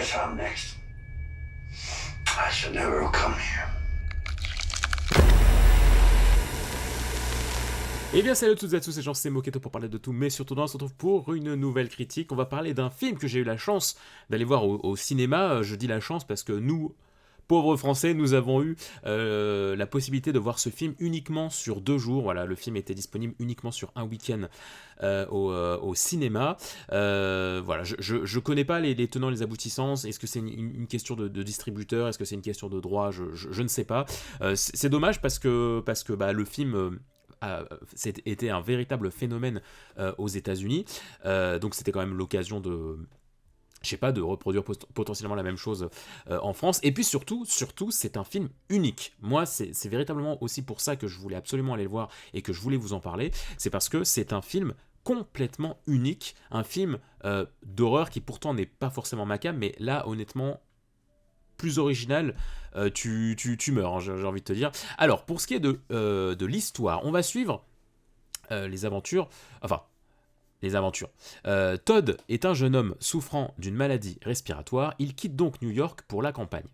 guess I'm next. I should never have come here. Eh bien salut à toutes et à tous, c'est Jean, c'est Moketo pour parler de tout, mais surtout on se retrouve pour une nouvelle critique. On va parler d'un film que j'ai eu la chance d'aller voir au cinéma. Je dis la chance parce que nous, pauvres Français, nous avons eu la possibilité de voir ce film uniquement sur 2 jours. Voilà, le film était disponible uniquement sur un week-end au cinéma. Voilà, je connais pas les tenants, les aboutissants. Est-ce que c'est une question de distributeur? Est-ce que c'est une question de droit? Je ne sais pas. C'est dommage parce que bah, le film... c'était un véritable phénomène aux États-Unis, donc c'était quand même l'occasion de, je sais pas, de reproduire potentiellement la même chose en France. Et puis surtout, c'est un film unique. Moi, c'est véritablement aussi pour ça que je voulais absolument aller le voir et que je voulais vous en parler. C'est parce que c'est un film complètement unique, un film d'horreur qui pourtant n'est pas forcément macabre, mais là, honnêtement, plus original, tu meurs, hein, j'ai envie de te dire. Alors, pour ce qui est de l'histoire, on va suivre les aventures. Enfin, les aventures. Todd est un jeune homme souffrant d'une maladie respiratoire. Il quitte donc New York pour la campagne.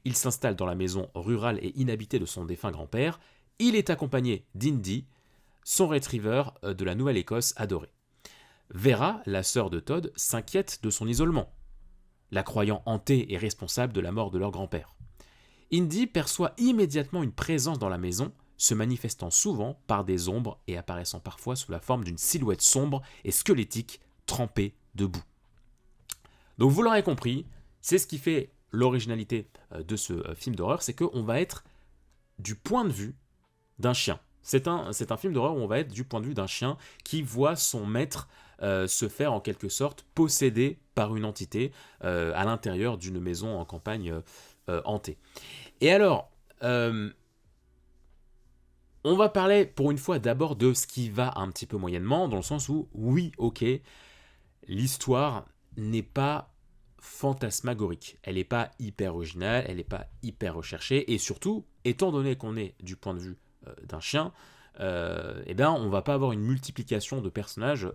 Il s'installe dans la maison rurale et inhabitée de son défunt grand-père. Il est accompagné d'Indy, son retriever de la Nouvelle-Écosse adoré. Vera, la sœur de Todd, s'inquiète de son isolement, la croyant hantée et responsable de la mort de leur grand-père. Indy perçoit immédiatement une présence dans la maison, se manifestant souvent par des ombres et apparaissant parfois sous la forme d'une silhouette sombre et squelettique trempée de boue. Donc vous l'aurez compris, c'est ce qui fait l'originalité de ce film d'horreur, c'est qu'on va être du point de vue d'un chien. C'est un film d'horreur où on va être du point de vue d'un chien qui voit son maître se faire en quelque sorte posséder par une entité à l'intérieur d'une maison en campagne hantée. Et alors, on va parler pour une fois d'abord de ce qui va un petit peu moyennement, dans le sens où, oui, ok, l'histoire n'est pas fantasmagorique, elle n'est pas hyper originale, elle n'est pas hyper recherchée, et surtout, étant donné qu'on est du point de vue d'un chien, eh bien, on va pas avoir une multiplication de personnages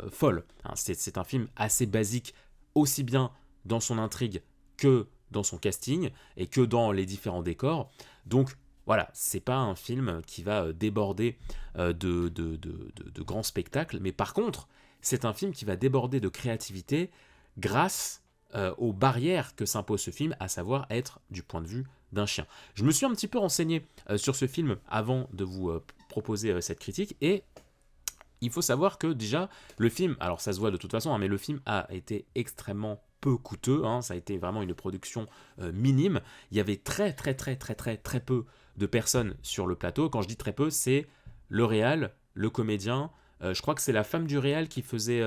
folle. Hein, c'est un film assez basique, aussi bien dans son intrigue que dans son casting et que dans les différents décors. Donc voilà, c'est pas un film qui va déborder de grands spectacles, mais par contre, c'est un film qui va déborder de créativité grâce aux barrières que s'impose ce film, à savoir être du point de vue d'un chien. Je me suis un petit peu renseigné sur ce film avant de vous proposer cette critique, et il faut savoir que déjà, le film, alors ça se voit de toute façon, hein, mais le film a été extrêmement peu coûteux, hein, ça a été vraiment une production minime. Il y avait très peu de personnes sur le plateau. Quand je dis très peu, c'est le réal, le comédien, je crois que c'est la femme du réal qui faisait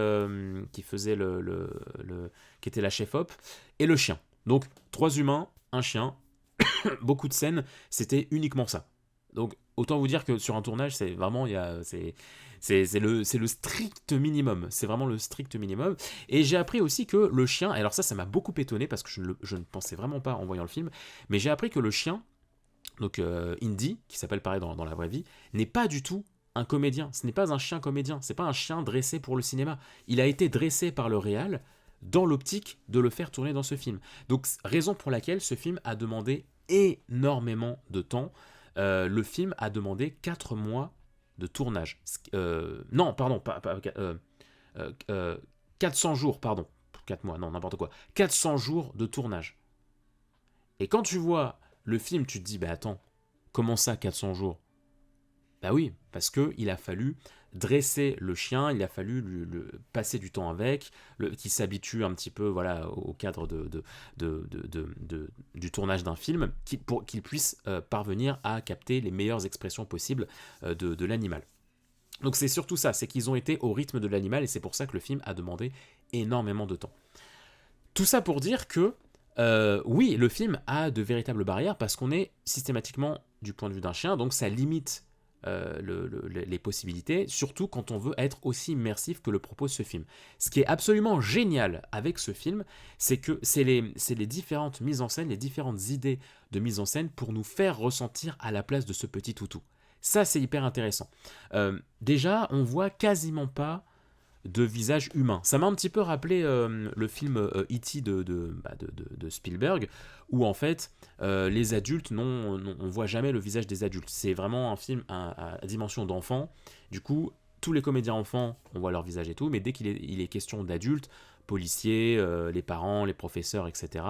qui était la chef-op, et le chien. Donc 3 humains, un chien, beaucoup de scènes, c'était uniquement ça. Donc autant vous dire que sur un tournage, c'est vraiment c'est le strict minimum. C'est vraiment le strict minimum. Et j'ai appris aussi que le chien, alors ça m'a beaucoup étonné parce que je ne pensais vraiment pas en voyant le film, mais j'ai appris que le chien, donc Indy, qui s'appelle pareil dans la vraie vie, n'est pas du tout un comédien. Ce n'est pas un chien comédien. C'est pas un chien dressé pour le cinéma. Il a été dressé par le réal dans l'optique de le faire tourner dans ce film. Donc raison pour laquelle ce film a demandé énormément de temps. Le film a demandé 4 mois de tournage. Non, pardon, 400 jours, pardon. 4 mois, non, n'importe quoi. 400 jours de tournage. Et quand tu vois le film, tu te dis, bah attends, comment ça 400 jours? Bah oui, parce qu'il a fallu dresser le chien, il a fallu passer du temps avec, qu'il s'habitue un petit peu, voilà, au cadre du tournage d'un film, pour qu'il puisse parvenir à capter les meilleures expressions possibles de l'animal. Donc c'est surtout ça, c'est qu'ils ont été au rythme de l'animal, et c'est pour ça que le film a demandé énormément de temps. Tout ça pour dire que, oui, le film a de véritables barrières, parce qu'on est systématiquement du point de vue d'un chien, donc ça limite les possibilités, surtout quand on veut être aussi immersif que le propose ce film. Ce qui est absolument génial avec ce film, c'est que c'est les différentes mises en scène, les différentes idées de mise en scène pour nous faire ressentir à la place de ce petit toutou. Ça, c'est hyper intéressant. Déjà, on voit quasiment pas de visages humains. Ça m'a un petit peu rappelé le film E.T. de Spielberg, où en fait les adultes, on voit jamais le visage des adultes. C'est vraiment un film à dimension d'enfant. Du coup, tous les comédiens enfants, on voit leur visage et tout, mais dès il est question d'adultes, policiers, les parents, les professeurs, etc.,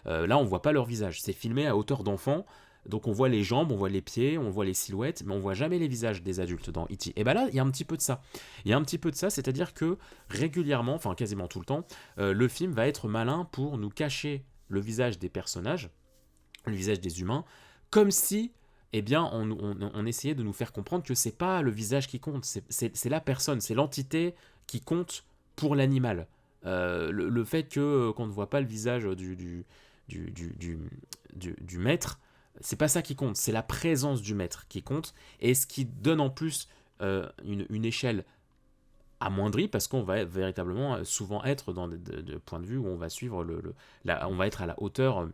là on voit pas leur visage. C'est filmé à hauteur d'enfant. Donc on voit les jambes, on voit les pieds, on voit les silhouettes, mais on voit jamais les visages des adultes dans E.T. Et ben là, il y a un petit peu de ça. Il y a un petit peu de ça, c'est-à-dire que régulièrement, enfin quasiment tout le temps, le film va être malin pour nous cacher le visage des personnages, le visage des humains, comme si, eh bien, on essayait de nous faire comprendre que c'est pas le visage qui compte, c'est la personne, c'est l'entité qui compte pour l'animal. Le fait qu'on ne voit pas le visage du, du, du, du maître, c'est pas ça qui compte, c'est la présence du maître qui compte, et ce qui donne en plus une échelle amoindrie, parce qu'on va véritablement souvent être dans des points de vue où on va suivre on va être à la hauteur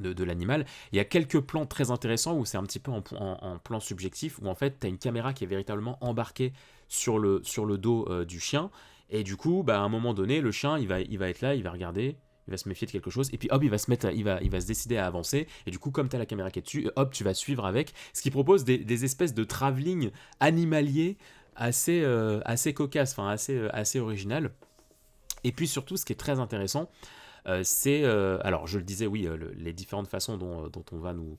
de l'animal. Il y a quelques plans très intéressants où c'est un petit peu en plan subjectif, où en fait tu as une caméra qui est véritablement embarquée sur le dos du chien, et du coup à un moment donné le chien il va être là, il va regarder, il va se méfier de quelque chose, et puis hop, il va se décider à avancer, et du coup comme tu as la caméra qui est dessus, hop, tu vas suivre avec, ce qui propose des espèces de travelling animalier assez cocasse, enfin assez original. Et puis surtout, ce qui est très intéressant, c'est, alors je le disais, oui, les différentes façons dont on va nous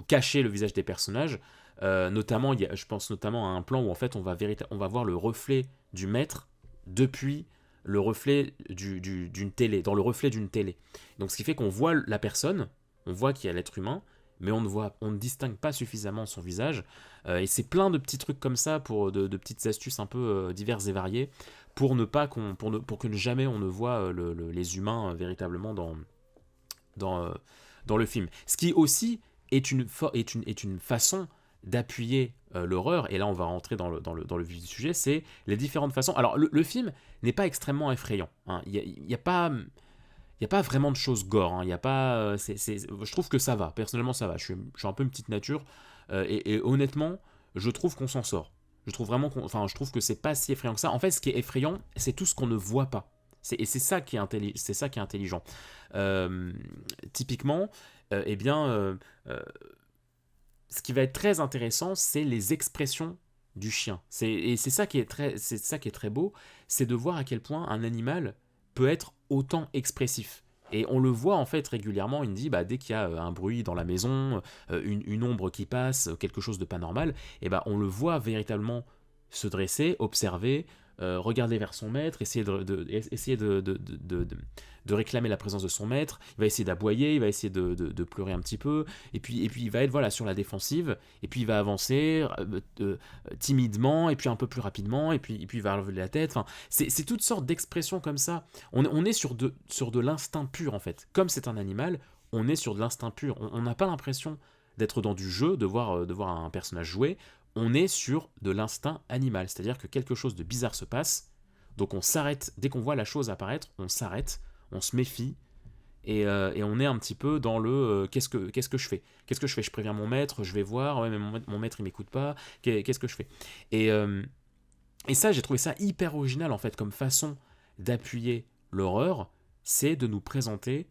cacher le visage des personnages. Notamment, je pense notamment à un plan où en fait on va voir le reflet du maître depuis le reflet d'une télé, dans le reflet d'une télé. Donc ce qui fait qu'on voit la personne, on voit qu'il y a l'être humain, mais on ne distingue pas suffisamment son visage. Et c'est plein de petits trucs comme ça, de petites astuces un peu diverses et variées, pour que jamais on ne voit les humains véritablement dans, euh, dans le film. Ce qui aussi est une façon d'appuyer l'horreur, et là on va rentrer dans le vif du sujet, c'est les différentes façons. Alors le film n'est pas extrêmement effrayant, hein. Il n'y a pas... Il n'y a pas vraiment de choses gore, hein. Il y a pas, je trouve que ça va, personnellement ça va, je suis un peu une petite nature, et honnêtement, je trouve qu'on s'en sort. Je trouve vraiment je trouve que c'est pas si effrayant que ça. En fait, ce qui est effrayant, c'est tout ce qu'on ne voit pas. Et c'est ça qui est intelligent. Euh, Typiquement, eh bien, ce qui va être très intéressant, c'est les expressions du chien. Et c'est ça qui est très beau, c'est de voir à quel point un animal peut être autant expressif. Et on le voit en fait régulièrement, il dit dès qu'il y a un bruit dans la maison, une ombre qui passe, quelque chose de pas normal, et on le voit véritablement se dresser, observer, regarder vers son maître, essayer de réclamer la présence de son maître, il va essayer d'aboyer, il va essayer de pleurer un petit peu, et puis il va être voilà, sur la défensive, et puis il va avancer timidement, et puis un peu plus rapidement, et puis il va lever la tête, enfin, c'est toutes sortes d'expressions comme ça. On est sur de l'instinct pur en fait. Comme c'est un animal, on est sur de l'instinct pur. On n'a pas l'impression d'être dans du jeu, de voir un personnage jouer. On est sur de l'instinct animal, c'est-à-dire que quelque chose de bizarre se passe, donc on s'arrête, dès qu'on voit la chose apparaître, on s'arrête, on se méfie, et on est un petit peu dans le qu'est-ce que je fais. Qu'est-ce que je fais? Je préviens mon maître, je vais voir, ouais, mais mon maître il m'écoute pas, qu'est-ce que je fais? Et, euh, et ça, j'ai trouvé ça hyper original en fait, comme façon d'appuyer l'horreur, c'est de nous présenter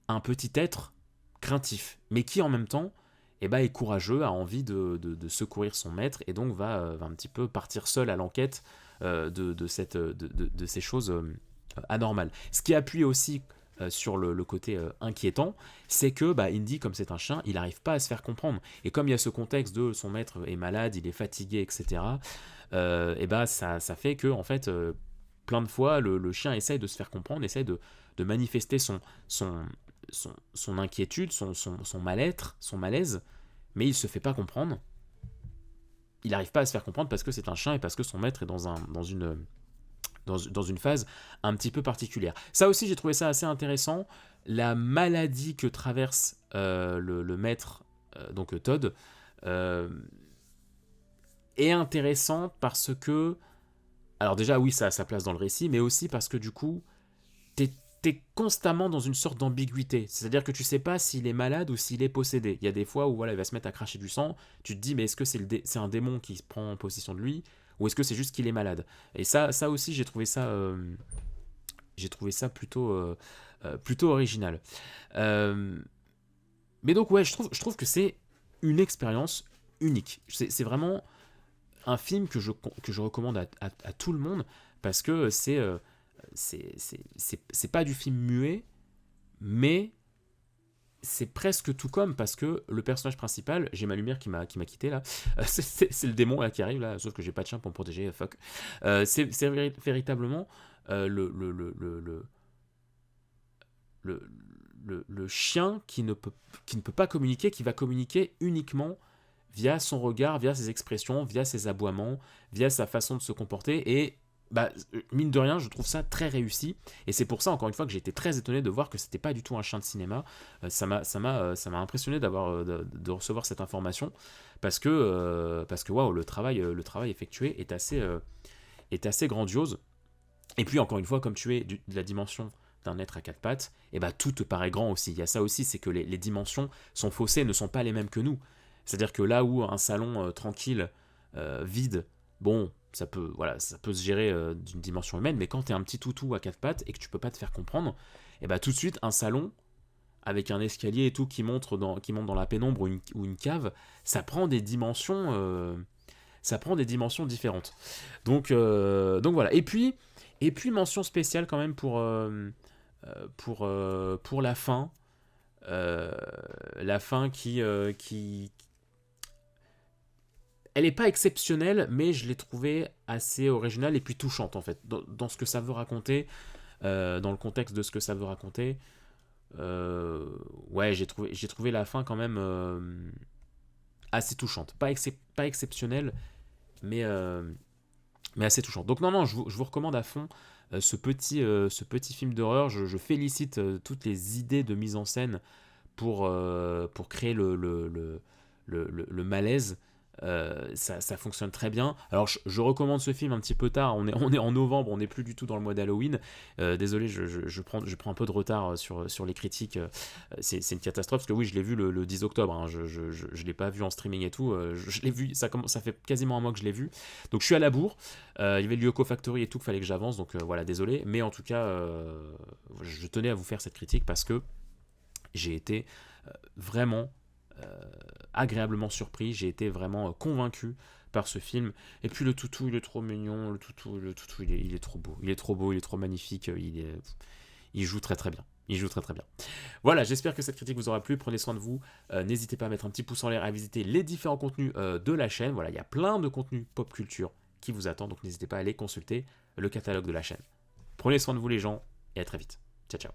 un petit être craintif, mais qui en même temps est courageux, a envie de secourir son maître, et donc va un petit peu partir seul à l'enquête de ces choses anormales. Ce qui appuie aussi sur le côté inquiétant, c'est que Indy, comme c'est un chien, il n'arrive pas à se faire comprendre. Et comme il y a ce contexte de son maître est malade, il est fatigué, etc., ça fait que, en fait, plein de fois, le chien essaye de se faire comprendre, essaye de manifester son inquiétude, son mal-être, son malaise, mais il se fait pas comprendre. Il n'arrive pas à se faire comprendre parce que c'est un chien et parce que son maître est dans une phase un petit peu particulière. Ça aussi, j'ai trouvé ça assez intéressant. La maladie que traverse le maître, donc Todd, est intéressante parce que... Alors déjà, oui, ça a sa place dans le récit, mais aussi parce que du coup, t'es t'es constamment dans une sorte d'ambiguïté. C'est-à-dire que tu sais pas s'il est malade ou s'il est possédé. Il y a des fois où voilà, il va se mettre à cracher du sang, tu te dis mais est-ce que c'est un démon qui se prend en possession de lui ou est-ce que c'est juste qu'il est malade? Et ça aussi j'ai trouvé ça plutôt original. Euh, mais donc ouais, je trouve que c'est une expérience unique. C'est vraiment un film que je recommande à tout le monde parce que c'est pas du film muet, mais c'est presque tout comme parce que le personnage principal, j'ai ma lumière qui m'a quitté là, c'est le démon là, qui arrive là, sauf que j'ai pas de chien pour me protéger, fuck. C'est véritablement le, le, le chien qui ne peut pas communiquer, qui va communiquer uniquement via son regard, via ses expressions, via ses aboiements, via sa façon de se comporter. Et bah, mine de rien, je trouve ça très réussi. Et c'est pour ça, encore une fois, que j'ai été très étonné de voir que c'était pas du tout un chien de cinéma. Ça m'a impressionné de recevoir cette information parce que waouh, le travail effectué est assez grandiose. Et puis, encore une fois, comme tu es de la dimension d'un être à quatre pattes, et bah tout te paraît grand aussi. Il y a ça aussi, c'est que les dimensions sont faussées, ne sont pas les mêmes que nous. C'est-à-dire que là où un salon tranquille, vide, bon, ça peut se gérer d'une dimension humaine, mais quand t'es un petit toutou à quatre pattes et que tu peux pas te faire comprendre, et bah tout de suite, un salon avec un escalier et tout qui monte dans la pénombre ou une cave, ça prend des dimensions différentes. Donc voilà. Et puis mention spéciale quand même pour la fin. La fin qui... Elle n'est pas exceptionnelle, mais je l'ai trouvée assez originale et puis touchante en fait. Dans ce que ça veut raconter, dans le contexte de ce que ça veut raconter. Ouais, j'ai trouvé la fin quand même assez touchante. Pas exceptionnelle, mais assez touchante. Donc non, je vous recommande à fond ce petit film d'horreur. Je félicite toutes les idées de mise en scène pour créer le malaise. Ça fonctionne très bien. Alors je recommande ce film un petit peu tard. On est en novembre, on n'est plus du tout dans le mois d'Halloween. Désolé, je prends un peu de retard sur les critiques. C'est une catastrophe parce que oui, je l'ai vu le 10 octobre. Hein. Je l'ai pas vu en streaming et tout. Je l'ai vu. Ça fait quasiment un mois que je l'ai vu. Donc je suis à la bourre. Il y avait le Yoko Factory et tout qu'il fallait que j'avance. Donc voilà, désolé. Mais en tout cas, je tenais à vous faire cette critique parce que j'ai été vraiment agréablement surpris, j'ai été vraiment convaincu par ce film. Et puis le toutou, il est trop mignon, le toutou, il est trop beau, il est trop magnifique, il joue très très bien. Il joue très très bien. Voilà, j'espère que cette critique vous aura plu. Prenez soin de vous. N'hésitez pas à mettre un petit pouce en l'air, à visiter les différents contenus de la chaîne. Voilà, il y a plein de contenus pop culture qui vous attendent, donc n'hésitez pas à aller consulter le catalogue de la chaîne. Prenez soin de vous les gens, et à très vite. Ciao ciao.